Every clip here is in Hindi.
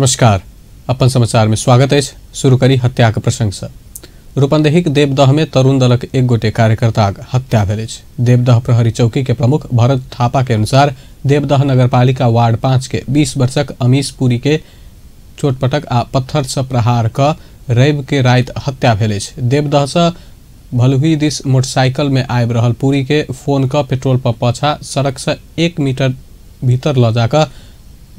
नमस्कार, अपन समाचार में स्वागत है। शुरू करी हत्या के प्रसंग से। रूपन्देही देवदह में तरुण दलक एक गोटे कार्यकर्ता हत्या भेल। देवदह प्रहरी चौकी के प्रमुख भरत थापा के अनुसार देवदह नगरपालिका वार्ड 5 के 20 वर्षक अमीश पुरी के चोटपटक आ पत्थर से प्रहार क रवि के रात हत्या भेल। देवदह से भलुही दिस मोटरसाइकिल में आबि रहल पुरी के फोन क पेट्रोल पंप पाछा सड़क से 1 मीटर भीतर ल जाकर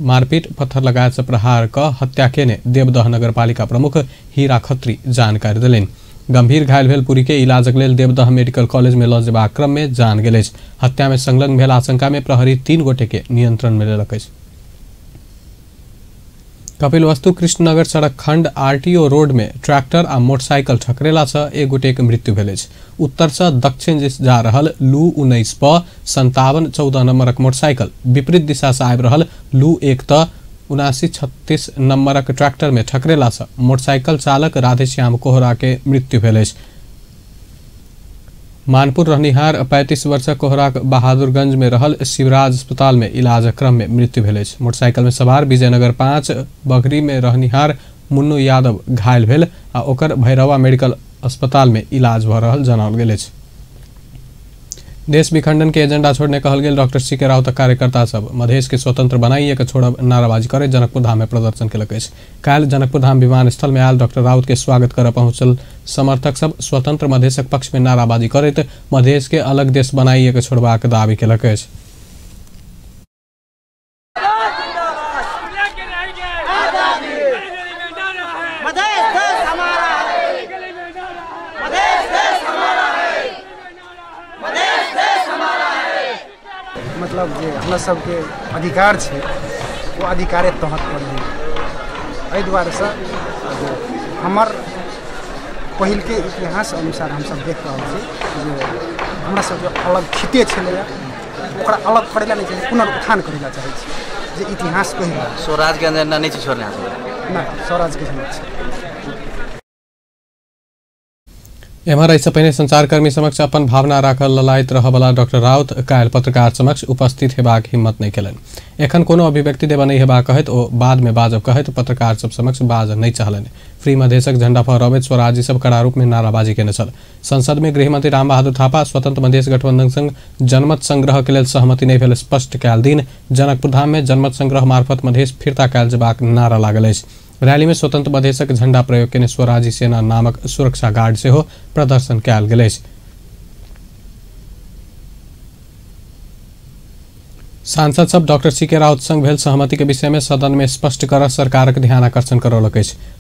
मारपीट पत्थर लगायत से प्रहार क हत्या केने देवदह नगरपालिका प्रमुख हीरा खत्री जानकारी दिलनि। गंभीर घायल भेल पुरी के इलाजक लेल देवदह मेडिकल कॉलेज में ल जेबाक क्रम में जान गेल। हत्या में संलग्न भेल आशंका में प्रहरी 3 गोटे के नियंत्रण में लेलक। कपिलवस्तु कृष्णनगर सड़क खंड आरटीओ रोड में ट्रैक्टर आ मोटरसाइकिल ठकरेला से एक गोटे के मृत्यु भेल। उत्तर से दक्षिण दिस जा रहल लू 19 प 57 14 नंबरक मोटरसाइकिल विपरीत दिशा से आबि रहल लू 1 त 79 36 नंबरक ट्रैक्टर में ठकरेला से मोटरसाइकिल चालक राधेश्याम कोहरा के मृत्यु भेल। मानपुर रहनिहार 35 वर्षक कोहरा बहादुरगंज में रहल शिवराज अस्पताल में इलाज क्रम में मृत्यु भेल। मोटरसाइकिल में सवार विजयनगर 5 बघरी में रहनिहार मुन्नू यादव घायल भेल आ ओकर भैरवा मेडिकल अस्पताल में इलाज भ रहल जनाओल गेल। देश विखंडन के एजेंडा छोड़ने कहल गेल डॉक्टर सीके राउत कार्यकर्ता सब मधेश के स्वतंत्र बनाइए के छोड़ब नाराबाजी करे जनकपुर धाम में प्रदर्शन केलक। काल्हि जनकपुर धाम विमानस्थल में आयल डॉक्टर राउत के स्वागत कर पहुंचल समर्थक सब स्वतंत्र मधेशक पक्ष में नाराबाजी करैत मधेश के अलग देश बनाइए के छोड़बाक दावी केलक। मतलब जे हमरा सबके अधिकार है वो अधिकार तहत पड़े एहि दुआरे से हमर पहिल के इतिहास अनुसार हम सब देख रहा जे हमरा सब अलग खिते छलै ओकरा अलग करेला नहीं चाहिए, पुनरुत्थान करेला चाहे जे इतिहास कहे स्वराज के अंदर नहीं छोड़ना ना स्वराज के नहीं। एम्हर एहिसँ पहिने संचारकर्मी समक्ष अपन भावना राखल ललायत रहबला डॉक्टर राउत काल्हि पत्रकार समक्ष उपस्थित हेबाक हिम्मत नहीं केलनि। एखन कोनो अभिव्यक्ति देबा नहीं हेबाक कहैत ओ बाद में बाजब कहैत पत्रकार सब समक्ष बाज नहीं चाहलनि। फ्री मधेशक झंडा फहराबैत स्वराजी सब कड़ा रूप में नाराबाजी केने छल। संसद में गृहमंत्री राम बहादुर थापा स्वतंत्र मधेश गठबंधन संग जनमत संग्रह के लेल सहमति नहीं भेल स्पष्ट कयल दिन जनकपुर धाम में जनमत संग्रह मार्फत मधेश फिरता कयल जेबाक नारा लागल अछि। रैली में स्वतंत्र मधेशक झंडा प्रयोग केने स्वराजी सेना नामक सुरक्षा गार्ड से हो प्रदर्शन कयल गेल। सांसद सब डॉक्टर सीके राउत संग भेल सहमति के विषय में सदन में स्पष्ट कर सरकारक ध्यान आकर्षण करौलक।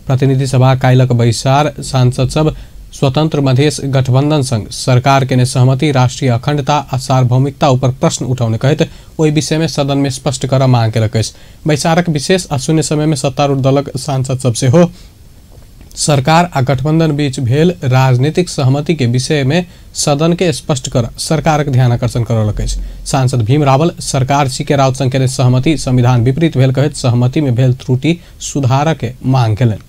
प्रतिनिधि सभा काल्हिक बैसार सांसद सब स्वतंत्र मधेश गठबंधन संग सरकार केने सहमति राष्ट्रीय अखंडता आ सार्वभौमिकता ऊपर प्रश्न उठाउने कहैत ओहि विषय में सदन में स्पष्ट कर मांग केलक। बैसारक विशेष आ शून्य समय में सत्तारूढ़ दलक सांसद सब से हो सरकार आ गठबंधन बीच भेल राजनीतिक सहमति के विषय में सदन के स्पष्ट कर सरकारक ध्यान आकर्षण करौलक। सांसद भीम रावल सरकार सीके राउत संग केने सहमति संविधान विपरीत भेल कहैत सहमति में भेल त्रुटि सुधार के मांग केलनि।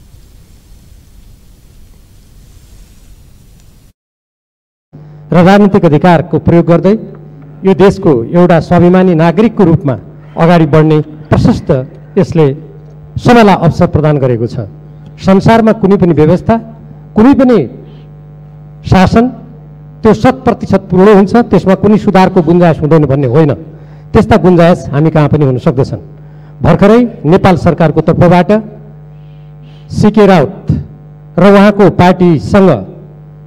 र राजनीतिक अधिकार को प्रयोग गर्दै यो देश को एउटा स्वाभिमानी नागरिक को रूप में अगाडि बढ्ने प्रशस्त यसले सबैलाई अवसर प्रदान गरेको छ। संसार में कुनै पनि व्यवस्था कुनै पनि शासन त्यो 100% पूर्ण हुन्छ त्यसमा कुनै सुधारको गुन्जाइस हुँदैन भन्ने होइन। त्यस्ता गुन्जाइस हामी कहाँ पनि हुन सक्दछन्। भर्खरै नेपाल सरकारको तर्फबाट सीके राउत र उहाँको पार्टीसँग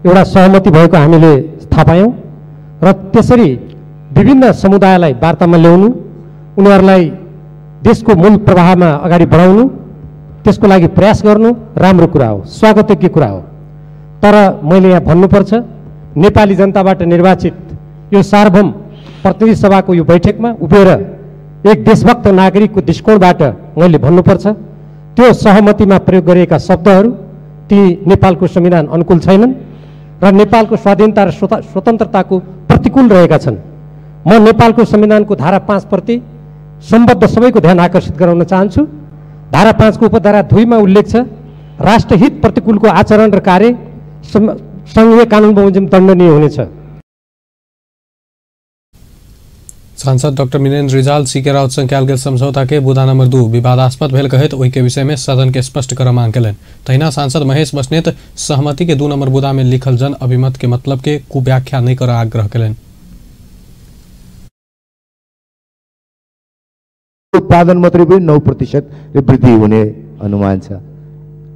एउटा सहमति भएको हामीले थाहा पायौं र त्यसरी विभिन्न समुदायलाई वार्तामा ल्याउनु उनीहरूलाई देशको मूल प्रवाहमा अगाडि बढाउनु त्यसको लागि प्रयास गर्नु राम्रो कुरा हो, स्वागतयोग्य कुरा हो। तर मैले यहाँ भन्नुपर्छ नेपाली जनताबाट निर्वाचित यो सार्वभौम प्रतिनिधि सभाको यो बैठकमा उभिएर एक देशभक्त नागरिकको दृष्टिकोणबाट मैले भन्नुपर्छ त्यो सहमतिमा प्रयोग गरिएका शब्दहरू ती नेपालको संविधान अनुकूल छैनन् र नेपालको स्वाधीनता र स्वतन्त्रताको प्रतिकूल रहेका छन्। म नेपालको संविधानको धारा 5 प्रति सम्बद्ध सबैको ध्यान आकर्षित गराउन चाहन्छु। धारा 5 को उपधारा 2 मा उल्लेख छ राष्ट्रहित प्रतिकूलको आचरण र कार्य संघीय कानुन बमोजिम दण्डनीय हुनेछ। सांसद डॉक्टर वीरेंद्र रिजाल सीके राउत संग कयल गेल समझौता के बुदा नंबर 2 विवादास्पद भेल कहैत ओहि के विषय में सदन के स्पष्ट कर मांग केलनि। तहिना सांसद महेश बस्नेत सहमति के 2 नंबर बुदा में लिखल जन अभिमत के मतलब के कुव्याख्या नहीं कर आग्रह केलनि। उत्पादन मात्रै पनि 9% वृद्धि हुने अनुमान छ।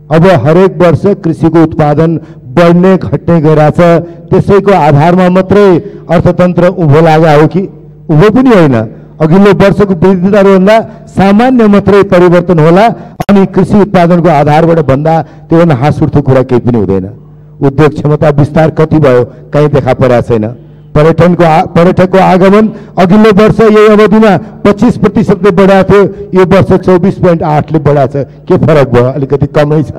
अब हरेक वर्ष कृषिको उत्पादन बढ्ने घट्ने गइरहेछ। त्यसैको आधारमा मात्रै अर्थतन्त्र उभो लाग्यो हो कि उभो पनि होइन, अघिल्लो वर्षको वृद्धि दरभन्दा सामान्य मात्रै परिवर्तन होला अनि कृषि उत्पादनको आधारबाट भन्दा त्योभन्दा हाँस उठ्दो कुरा केही पनि हुँदैन। उद्योग क्षमता विस्तार कति भयो कहीँ देखा परेको छैन। पर्यटकको आगमन अघिल्लो वर्ष यही अवधिमा 25% बढाएको थियो, यो वर्ष 24.8 बढाएको छ। के फरक भयो? अलिकति कमै छ।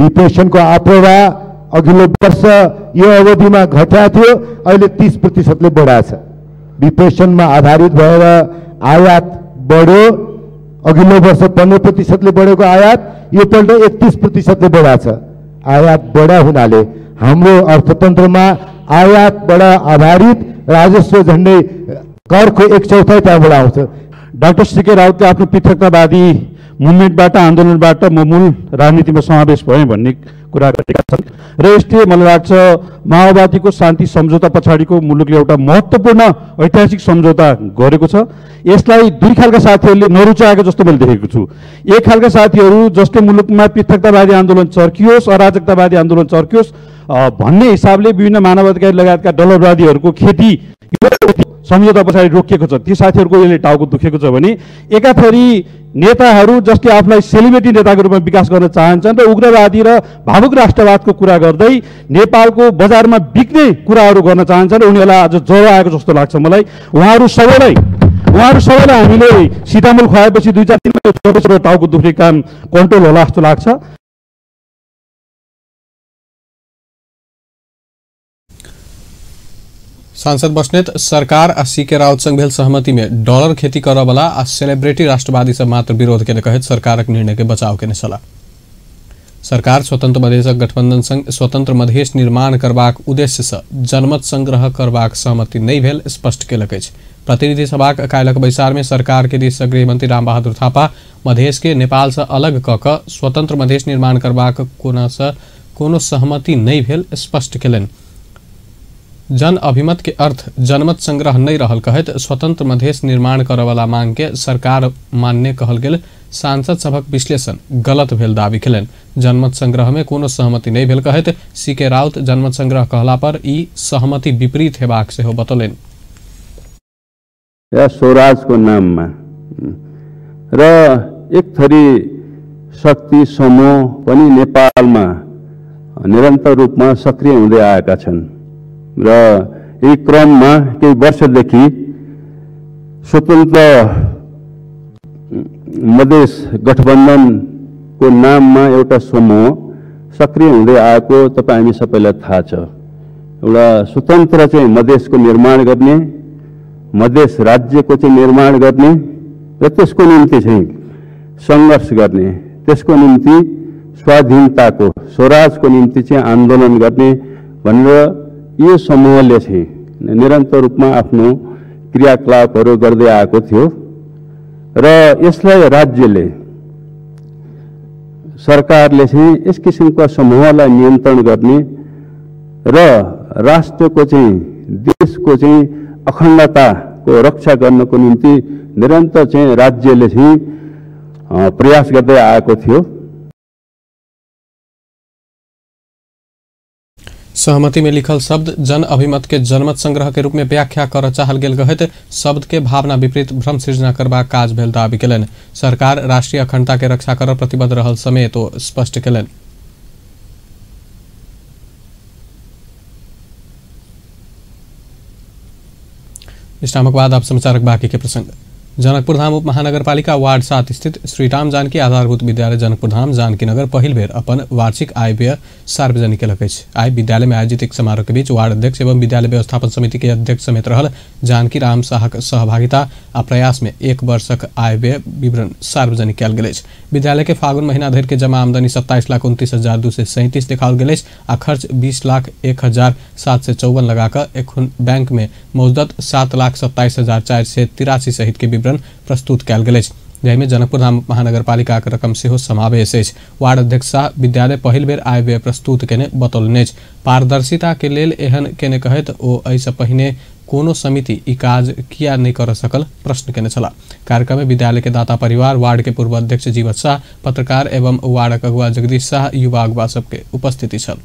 विप्रेषणको आप्रवाह अघिल्लो वर्ष यो अवधिमा घटेको थियो, अहिले 30% बढाएको छ। विप्रेषणमा आधारित भएर आयात बढ्यो। अघिल्लो वर्ष 15% बढेको आयात योपल्ट 31% बढाएको छ। आयात बढा हुनाले हाम्रो अर्थतन्त्रमा आयातबाट आधारित राजस्व झन्डै करको 1/4 त्यहाँबाट आउँछ। डाक्टर सीके राउतले आफ्नो पृथकतावादी मुभमेन्टबाट आन्दोलनबाट म मूल राजनीतिमा समावेश भएँ भन्ने कुरा गरेका छन् र यसले मलाई लाग्छ माओवादीको शान्ति सम्झौता पछाडिको मुलुकले एउटा महत्त्वपूर्ण ऐतिहासिक सम्झौता गरेको छ। यसलाई दुई खालका साथीहरूले नरुचाएको जस्तो मैले देखेको छु। एक खालका साथीहरू जसले मुलुकमा पृथकतावादी आन्दोलन चर्कियोस्, अराजकतावादी आन्दोलन चर्कियोस् भन्ने हिसाबले विभिन्न मानवाधिकार लगायतका डलरवादीहरूको खेती सम्झौता पछाडि रोकिएको छ। ती साथीहरूको यसले टाउको दुखेको छ भने एकाथरी नेताहरू जसले आफूलाई सेलिब्रिटी नेताको रूपमा विकास गर्न चाहन्छन् र उग्रवादी र भावुक राष्ट्रवादको कुरा गर्दै नेपालको बजारमा बिक्ने कुराहरू गर्न चाहन्छन्, उनीहरूलाई आज ज्वरो आएको जस्तो लाग्छ मलाई। उहाँहरू सबैलाई हामीले सिटामोल खुवाएपछि 2-4 दिनमा टाउको दुख्ने काम कन्ट्रोल होला जस्तो लाग्छ। सांसद बस्नेत सरकार आ सीके राउत संग भेल सहमति में डॉलर खेती करऽ वाला आ सेलिब्रिटी राष्ट्रवादी सब मात्र विरोध के कहैत सरकारक निर्णय के बचाव केने छला। सरकार स्वतंत्र मधेशक गठबंधन संग स्वतंत्र मधेश निर्माण करबाक उद्देश्य से जनमत संग्रह करबाक सहमति नहीं भेल स्पष्ट केलक अछि। प्रतिनिधि सभाक काल्हिक बैसार में सरकार के दिस गृह मंत्री राम बहादुर थापा मधेश के नेपाल से अलग क क स्वतंत्र मधेश निर्माण करबाक कोनो सहमति नहीं भेल स्पष्ट केलनि। जन अभिमत के अर्थ जनमत संग्रह नहीं रहल कहत स्वतंत्र मधेश निर्माण करे वाला मांग के सरकार मान्य कहल गेल। सांसद सभक विश्लेषण गलत भेल दावी केलनि। जनमत संग्रह में कोनो सहमति नहीं भेल कहत सीके राउत जनमत संग्रह कहला पर ई सहमति विपरीत हेबाक सेहो बतौलनि। स्वराजको नाममा र एक थरी शक्ति समूह पनि नेपालमा निरन्तर रूपमा सक्रिय हुँदै आएका छन् र यही क्रममा केही वर्षदेखि स्वतन्त्र मधेश गठबन्धनको नाममा एउटा समूह सक्रिय हुँदै आएको तपाईँ हामी सबैलाई थाहा छ। एउटा स्वतन्त्र चाहिँ मधेशको निर्माण गर्ने, मधेश राज्यको चाहिँ निर्माण गर्ने र त्यसको निम्ति चाहिँ सङ्घर्ष गर्ने, त्यसको निम्ति स्वाधीनताको स्वराजको निम्ति चाहिँ आन्दोलन गर्ने भनेर यो समूहले चाहिँ निरन्तर रूपमा आफ्नो क्रियाकलापहरू गर्दै आएको थियो र यसलाई राज्यले सरकारले चाहिँ यस किसिमका समूहलाई नियन्त्रण गर्ने र राष्ट्रको चाहिँ देशको चाहिँ अखण्डताको रक्षा गर्नको निम्ति निरन्तर चाहिँ राज्यले चाहिँ प्रयास गर्दै आएको थियो। सहमति में लिखल शब्द जन अभिमत के जनमत संग्रह के रूप में व्याख्या कर चाहल गेल कहत शब्द के भावना विपरीत भ्रम सृजना करबाक काज भेल दावी केलनि। सरकार राष्ट्रीय अखंडता के रक्षा कर प्रतिबद्ध रहल समेत तो स्पष्ट केलनि। विश्रामक बाद आप समाचारक बाकी के प्रसंग। जनकपुर धाम उपमहानगरपालिका वार्ड 7 स्थित श्री राम जानकी आधारभूत विद्यालय जनकपुर धाम जानकी नगर पहिल बेर अपन वार्षिक आय व्यय सार्वजनिक केलक अछि। आइ विद्यालय में आयोजित एक समारोह के बीच वार्ड अध्यक्ष एवं विद्यालय व्यवस्थापन समिति के अध्यक्ष समेत रहल जानकी राम शाहक सहभागिता आ प्रयास में 1 वर्षक आय व्यय विवरण सार्वजनिक कयल गेल अछि। विद्यालय के फागुन महीना धरि के जमा आमदनी 27,29,237 देखाओल गेल अछि आ खर्च 20,01,754 लगाकर एखन बैंक में मौजूद 7,27,483 सहित के विवरण प्रस्तुत कयल गेल अछि, जाहिमे जनकपुर धाम महानगरपालिका के रकम सेहो समावेश अछि। वार्ड अध्यक्ष शाह विद्यालय पहिल बेर आय व्यय प्रस्तुत केने बतौलनि अछि। पारदर्शिता के लेल एहन केने कहैत ओ एहिसँ पहिने कोनो समिति ई काज किया नहीं कर सकल प्रश्न केने छला। कार्यक्रम में विद्यालय के दाता परिवार, वार्ड के पूर्व अध्यक्ष जीवत शाह, पत्रकार एवं वार्ड अगुवा जगदीश शाह, युवा अगुवा सबके उपस्थिति छल।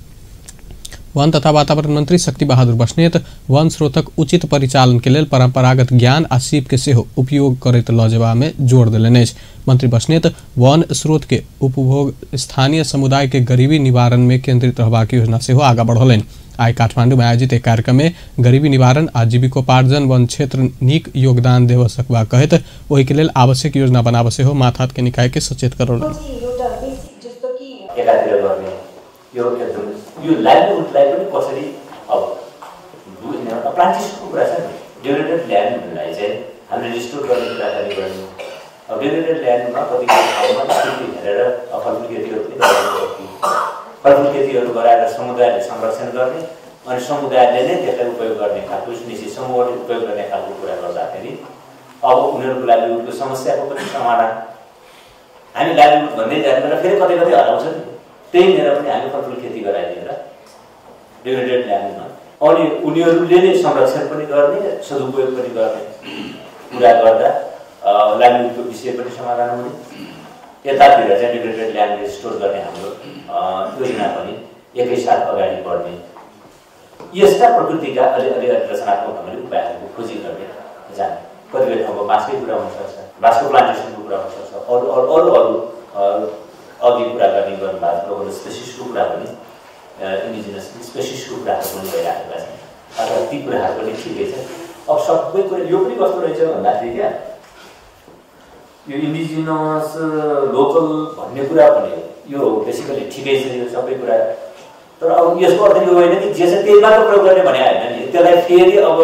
वन तथा वातावरण मंत्री शक्ति बहादुर बस्नेत वन स्रोतक उचित परिचालन के लेल परंपरागत ज्ञान आ सीप के सेहो उपयोग करैत लऽ जेबा में जोर देलनि अछि। मंत्री बस्नेत वन स्रोत के उपभोग स्थानीय समुदाय के गरीबी निवारण में केंद्रित रहबाक योजना सेहो आगाँ बढ़ौलनि। आइ काठमांडू में आयोजित एक कार्यक्रम में गरीबी निवारण आ जीविकोपार्जन वन क्षेत्र नीक योगदान देव सकबा कहैत ओहि के लेल आवश्यक योजना बनाब सेहो माथात के निकाय के सचेत करौलनि। यो लाइभलीहुडलाई पनि कसरी अब प्राक्टिसको कुरा छ नि। डेभलपमेन्ट ल्यान्डलाई चाहिँ हामीले रिस्टोर गर्ने कुराकानी गर्नु। अब डेभलपमेन्ट ल्यान्डमा कतिपय ठाउँमा स्थिति हेरेर फलफुल खेतीहरू पनि गर्न सकियो। फलफुल खेतीहरू गराएर समुदायले संरक्षण गर्ने अनि समुदायले नै त्यसलाई उपयोग गर्ने खालको निश्चित समूहले उपयोग गर्ने खालको कुरा गर्दाखेरि अब उनीहरूको लाइभलीहुडको समस्याको पनि समाधान हामी लाइभलीहुड भन्दै जाँदा फेरि कतै कतै हराउँछ नि। त्यही लिएर पनि हामी फलफुल खेती गराइदिएर डेभलपमेन्ट ल्यान्डमा अनि उनीहरूले नै संरक्षण पनि गर्ने सदुपयोग पनि गर्ने कुरा गर्दा लाइभलीहुडको विषय पनि समाधान हुने। यतातिर चाहिँ डेभलपमेन्ट ल्यान्ड स्टोर गर्ने हाम्रो योजना पनि एकैसाथ अगाडि बढ्ने। यस्ता प्रकृतिका अलि रचनात्मक हामीले उपायहरूको खोजी गर्ने जाने। कतिपय ठाउँमा बाँसकै कुरा हुनसक्छ, बाँसको प्लान्टेसनको कुरा हुनसक्छ, अरू अघि कुरा गर्ने गर्नुभएको स्पेसिसको कुरा पनि इन्डिजिनस स्पेसिसको कुराहरू पनि भइराखेका छन्। अथवा ती कुराहरू पनि ठिकै छ। अब सबै कुरा यो पनि कस्तो रहेछ भन्दाखेरि क्या यो इन्डिजिनस लोकल भन्ने कुरा पनि यो बेसिकली ठिकै छ यो सबै कुरा। तर अब यसको अर्थ यो होइन कि जे छ त्यही मात्र प्रयोग गर्ने भने होइन नि। त्यसलाई फेरि अब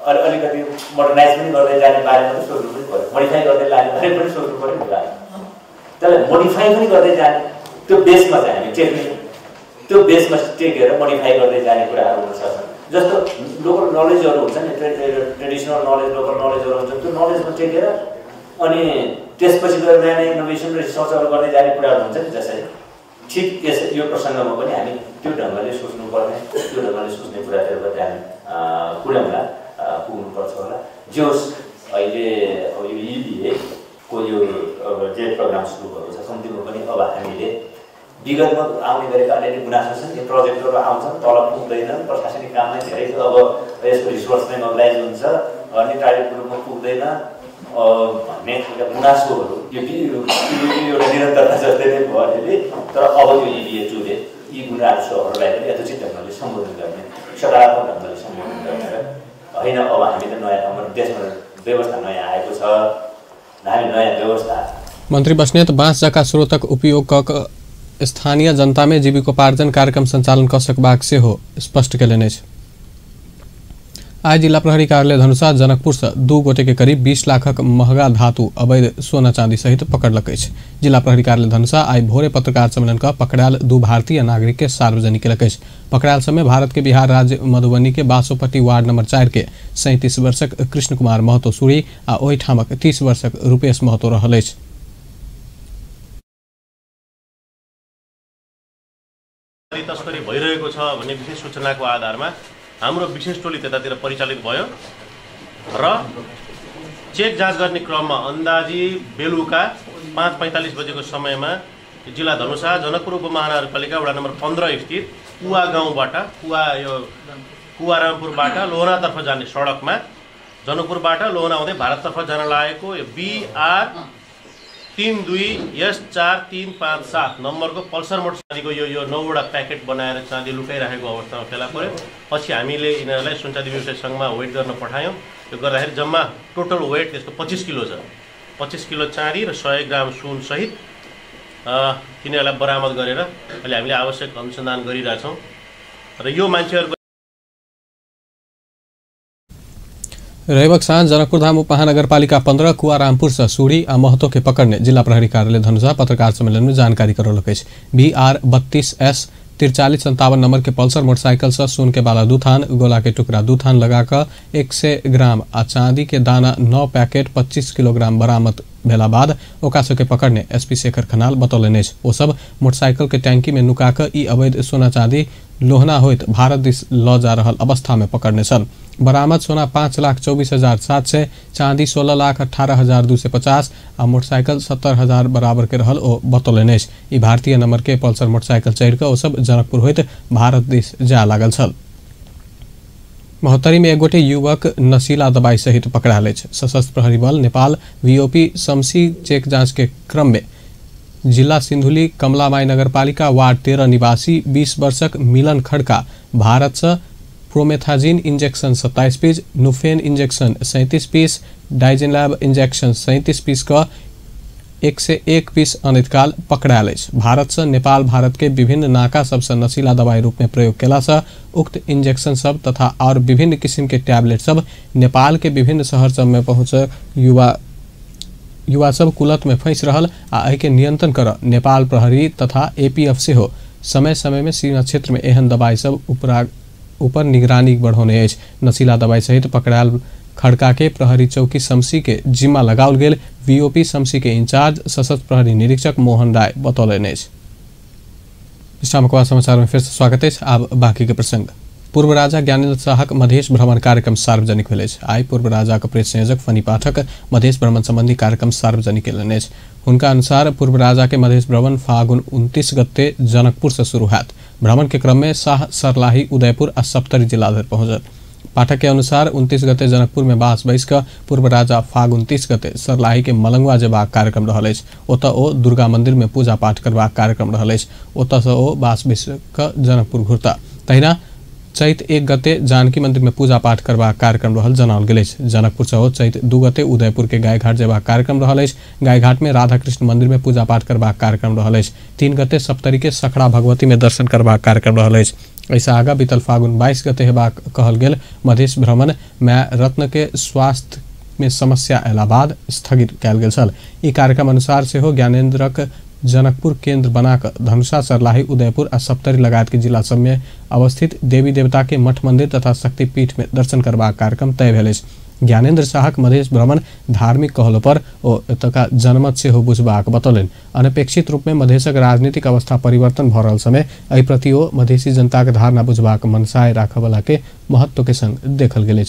अलिकति मोडर्नाइज पनि गर्दै जाने बारेमा पनि सोच्नु पनि पऱ्यो, मोडिफाई गर्दै लाने बारे पनि सोच्नु पऱ्यो कुरा। त्यसलाई मोडिफाई पनि गर्दै जाने त्यो बेसमा चाहिँ हामी टेक्ने त्यो बेसमा टेकेर मोडिफाई गर्दै जाने कुराहरू हुनसक्छ। जस्तो लोकल नलेजहरू हुन्छ नि, ट्रेडिसनल नलेज लोकल नलेजहरू हुन्छ, त्यो नलेजमा टेकेर अनि त्यसपछि गएर नयाँ नयाँ इनोभेसन र रिसर्चहरू गर्दै जाने कुराहरू हुन्छ नि। जसरी ठिक यो प्रसङ्गमा पनि हामी त्यो ढङ्गले सोच्नुपर्ने, त्यो ढङ्गले सोच्ने कुरातिर पनि हामी कुरामा पुग्नुपर्छ होला। जे होस् अहिले अब यो EBA को यो जे प्रोग्राम सुरु भएको छ कम्तीमा पनि अब हामीले विगतमा आउने गरेका अलिअलि गुनासो छन्। यो प्रोजेक्टहरू आउँछन्, तलब पुग्दैन, प्रशासनिक काममै धेरै अब यसको रिसोर्स नै मोबिलाइज हुन्छ, निर्धारित रूपमा पुग्दैन भन्ने खालका गुनासोहरू यो एउटा निरन्तरता जस्तै नै भयो अहिले। तर अब यो EBA2ले यी गुनासोहरूलाई पनि यथोचित ढङ्गले सम्बोधन गर्ने, सकारात्मक ढङ्गले सम्बोधन गर्ने होइन। अब हामी त नयाँ ठाउँमा देशमा व्यवस्था नयाँ आएको छ, हामी नयाँ व्यवस्था। मंत्री बस्नेत बाँस जका स्रोतक उपयोग कऽ स्थानीय जनता में जीविकोपार्जन कार्यक्रम संचालन कऽ सकबाक सेहो स्पष्ट केलनि अछि। आइ जिला प्रहरी कार्यालय धनुषा जनकपुर से 2 गोटे के करीब 20 लाखक महंगा धातु अवैध सोना चांदी सहित पकड़लक अछि। जिला प्रहरी कार्यालय धनुषा आइ भोरे पत्रकार सम्मेलन कऽ पकड़ायल 2 भारतीय नागरिक के सार्वजनिक केलक अछि। पकड़ायल समय भारत के बिहार राज्य मधुबनी के बासोपट्टी वार्ड नंबर 4 के 37 वर्षक कृष्ण कुमार महतो सूरी आ ओहि ठामक 30 वर्षक रूपेश महतो रहल अछि। तस्करी भइरहेको छ भन्ने विशेष सूचनाको आधारमा हाम्रो विशेष टोली त्यतातिर परिचालित भयो र चेक जाँच गर्ने क्रममा अन्दाजी बेलुका 5:45 बजेको समयमा जिल्ला धनुषा जनकपुर उपमहानगरपालिका वडा नम्बर 15 स्थित कुवा गाउँबाट कुवारामपुरबाट लोहनातर्फ जाने सडकमा जनकपुरबाट लोहना आउँदै भारततर्फ जान लागेको BR 32S4357 नम्बरको पल्सर मोटर चाँदीको यो 9वटा प्याकेट बनाएर चाँदी लुकाइराखेको अवस्थामा फेला पर्यो। पछि हामीले यिनीहरूलाई सुनचाँदी व्यवसाय सङ्घमा वेट गर्न पठायौँ। यो गर्दाखेरि जम्मा टोटल वेट त्यसको 25 किलो छ। 25 किलो चाँदी र 100 ग्राम सुनसहित तिनीहरूलाई बरामद गरेर अहिले हामीले आवश्यक अनुसन्धान गरिरहेछौँ र यो मान्छेहरूको रविवार सांझ जनकपुरधाम उपमहानगरपालिका 15 कुआरामपुर से सूड़ी आ महतो के पकड़ने जिला प्रहरी कार्यालय धनुषा पत्रकार सम्मेलन में जानकारी करौलक। BR 32S 4357 नंबर के पल्सर मोटरसाइकिल से सोन के बाला 2 थान, गोला के टुकड़ा 2 थान लगाकर 100 ग्राम आ चांदी के दाना 9 पैकेट 25 किलोग्राम बरामद भेला बाद ओकासो के पकड़ने SP शेखर खनाल बतौलने। वो सब मोटरसाइकिल के टैंकी में नुकाकर ई अवैध सोना चांदी लोहना होइत भारत दिस ल जा रहल अवस्था में पकड़ने सन। बरामद सोना 5,24,700, चांदी 16,18,250 आ मोटरसाइकिल 70,000 बराबर के रहल ओ बतौलने। ई भारतीय नंबर के पल्सर मोटरसाइकिल चढ़ कर ओ सब जनकपुर होइत भारत दिस जा लागल छल। महोत्तरी में एक गोटे युवक नशीला दवाई सहित पकड़ाल। सशस्त्र प्रहरी बल नेपाल VOP शमसी चेक जांच के क्रम में जिला सिंधुली कमलामाई नगरपालिका वार्ड 13 निवासी 20 वर्षक मिलन खड़का भारत से प्रोमेथाजिन इंजेक्शन 27 पीस, नुफेन इंजेक्शन 37 पीस, डाइजेनलैब इंजेक्शन 37 पीस का 101 पीस अनैतकाल पकड़ाल। भारत से नेपाल भारत के विभिन्न नाका सबसे नशीला दवाई रूप में प्रयोग केला से उक्त इंजेक्शन सब तथा और विभिन्न किस्म के टैबलेट सब नेपाल के विभिन्न शहर सब में पहुँच युवा सब कुलत में फंस रहल आ एहि के नियंत्रण कर नेपाल प्रहरी तथा APF से हो समय समय में सीमा क्षेत्र में एहन दवाई सब ऊपर निगरानी बढ़ौने। नशीला दवाई सहित पकड़ाल खड़का के प्रहरी चौकी शमसी के जिम्मा लगाओल गेल VOP शमसी के इंचार्ज सशस्त्र प्रहरी निरीक्षक मोहन राय बतौलने। समाचार में फिर से स्वागत है। अब बाकी के प्रसंग। पूर्व राजा ज्ञानेन्द्र शाहक मधेश भ्रमण कार्यक्रम सार्वजनिक भेल। आई पूर्व राजा प्रेस संयोजक फनी पाठक मधेश भ्रमण संबंधी कार्यक्रम सार्वजनिक केलनि। उनका अनुसार पूर्व राजा के मधेश भ्रमण फागुन 29 गते जनकपुर से शुरू होत। भ्रमण के क्रम में शाह सर्लाही उदयपुर और सप्तरी जिला धरि पहुंचल। पाठक के अनुसार 29 गते जनकपुर में बास बैस का पूर्व राजा फागुन 30 गते सरलाही के मलंगवा जेबाक कार्यक्रम रहल। ओतऽ ओ दुर्गा मंदिर में पूजा पाठ करबाक कार्यक्रम रहल। ओतऽ से ओ बास बैस का जनकपुर घुरता। तहिना चैत 1 गते जानकी मंदिर में पूजा पाठ करबाक कार्यक्रम रहल जनाओल गेल। जनकपुर से ओ चैत 2 गते उदयपुर के गायघाट जेबाक कार्यक्रम रहल। गायघाट में राधा कृष्ण मंदिर में पूजा पाठ करबाक कार्यक्रम रहल। 3 गते सप्तरी के सखड़ा भगवती में दर्शन करबाक कार्यक्रम रहल। ऐसा आगा बीतल फागुन 22 गते हेबाक कहल गेल मधेश भ्रमण में रत्न के स्वास्थ्य में समस्या अयला बाद स्थगित कयल गेल छल। ई कार्यक्रम अनुसार से हो ज्ञानेन्द्रक जनकपुर केंद्र बनाकर धनुषा सरलाही उदयपुर और सप्तरी लगायत के जिला सब में अवस्थित देवी देवता के मठ मंदिर तथा शक्तिपीठ में दर्शन करबाक कार्यक्रम तय भेल। ज्ञानेन्द्र शाहक मधेश भ्रमण धार्मिक कहलो पर ओ एतका जनमत से हो बुझबाक बतौलन। अनपेक्षित रूप में मधेशक राजनीतिक अवस्था परिवर्तन भ रहल समय एहि प्रति ओ मधेसी जनता के धारणा बुझबाक मनसाय राखबला के महत्व के संग देखल गेल।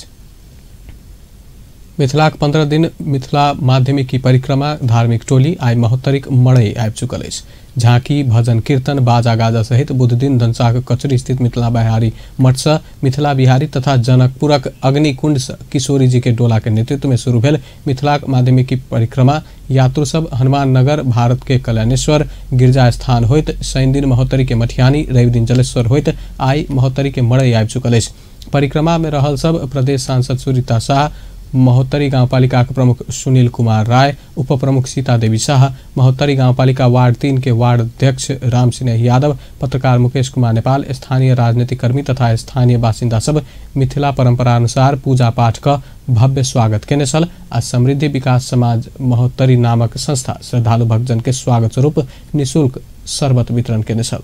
मिथिलाक 15 दिन मिथिला माध्यमिक की परिक्रमा धार्मिक टोली आई महोत्तरीक मड़ई आबि चुकल अछि। झांकी भजन कीर्तन बाजा गाजा सहित बुध दिन धनसाक कचरी स्थित मिथिला बिहारी मठ से मिथिला बिहारी तथा जनकपुरक अग्निकुंड से किशोरी जी के डोला के नेतृत्व में शुरू भेल मिथिलाक माध्यमिक की परिक्रमा यात्रु सब हनुमान नगर भारत के कल्याणेश्वर गिरजा स्थान होइत शनि दिन महोत्तरी के मठियानी रवि दिन जलेश्वर होइत आई महोत्तरी के मड़ई आबि चुकल अछि। परिक्रमा में रहल सब प्रदेश सांसद सुरीता शाह, महोत्तरी गांवपालिका के प्रमुख सुनील कुमार राय, उप प्रमुख सीता देवी शाह, महोत्तरी गांवपालिका वार्ड 3 के वार्ड अध्यक्ष राम सिंह यादव, पत्रकार मुकेश कुमार नेपाल, स्थानीय राजनीतिक कर्मी तथा स्थानीय बासिंदा सब मिथिला परंपरा अनुसार पूजा पाठ का भव्य स्वागत केने छल आ समृद्धि विकास समाज महोत्तरी नामक संस्था श्रद्धालु भक्तजन के स्वागत स्वरूप निःशुल्क शरबत वितरण केने छल।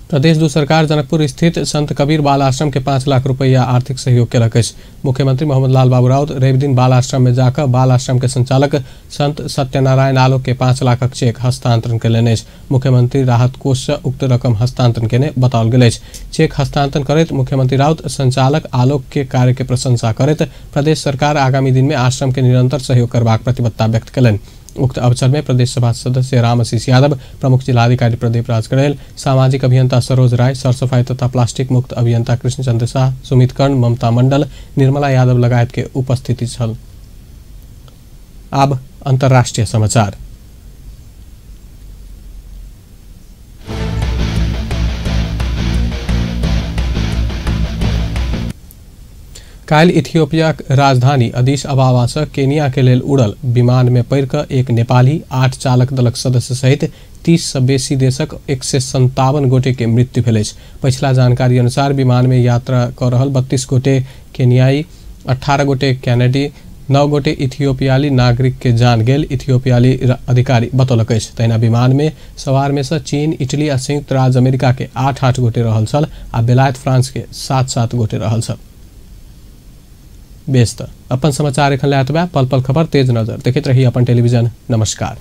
प्रदेश 2 सरकार जनकपुर स्थित संत कबीर बाल आश्रम के 5 लाख रुपया आर्थिक सहयोग केलक अछि। मुख्यमंत्री मोहम्मद लाल बाबू राउत रवि दिन बाल आश्रम में जाकर बाल आश्रम के संचालक संत सत्यनारायण आलोक के 5 लाखक चेक हस्तांतरण केलनि अछि। मुख्यमंत्री राहत कोष से उक्त रकम हस्तांतरण केने बताओल गेल अछि। चेक हस्तांतरण करैत मुख्यमंत्री राउत संचालक आलोक के कार्य के प्रशंसा करैत प्रदेश सरकार आगामी दिन में आश्रम के निरंतर सहयोग करबाक प्रतिबद्धता व्यक्त कयलनि। उक्त अवसर में प्रदेश सभा सदस्य राम आशीष यादव, प्रमुख जिलाधिकारी प्रदीप राज करेल, सामाजिक अभियंता सरोज राय, सरसफाई तथा प्लास्टिक मुक्त अभियंता कृष्णचंद्र शाह, सुमित कर्ण, ममता मंडल, निर्मला यादव लगायत के उपस्थिति छल। अब अंतर्राष्ट्रीय समाचार। काल्हि इथियोपिया राजधानी अदिस अबाबा से केनिया के लेल उड़ल विमान में पड़ि कऽ एक नेपाली 8 चालक दलक सदस्य सहित 30 से बेसी देशक 157 गोटे के मृत्यु भेल अछि। पछिला जानकारी अनुसार विमान में यात्रा कऽ रहल 32 गोटे केनियाई, 18 गोटे कैनेडी, 9 गोटे इथियोपियाली नागरिक के जान गेल इथियोपियाली अधिकारी बतौलक अछि। तहिना विमान में सवार में से चीन, इटली आ संयुक्त राज्य अमेरिका के 8-8 गोटे रहल छल आ बेलायत फ्रांस के 7-7 गोटे रहल छल। बेस्त अपन समाचार एखन लायत बा पल पल खबर तेज नजर देखैत रही अपन टेलीविजन। नमस्कार।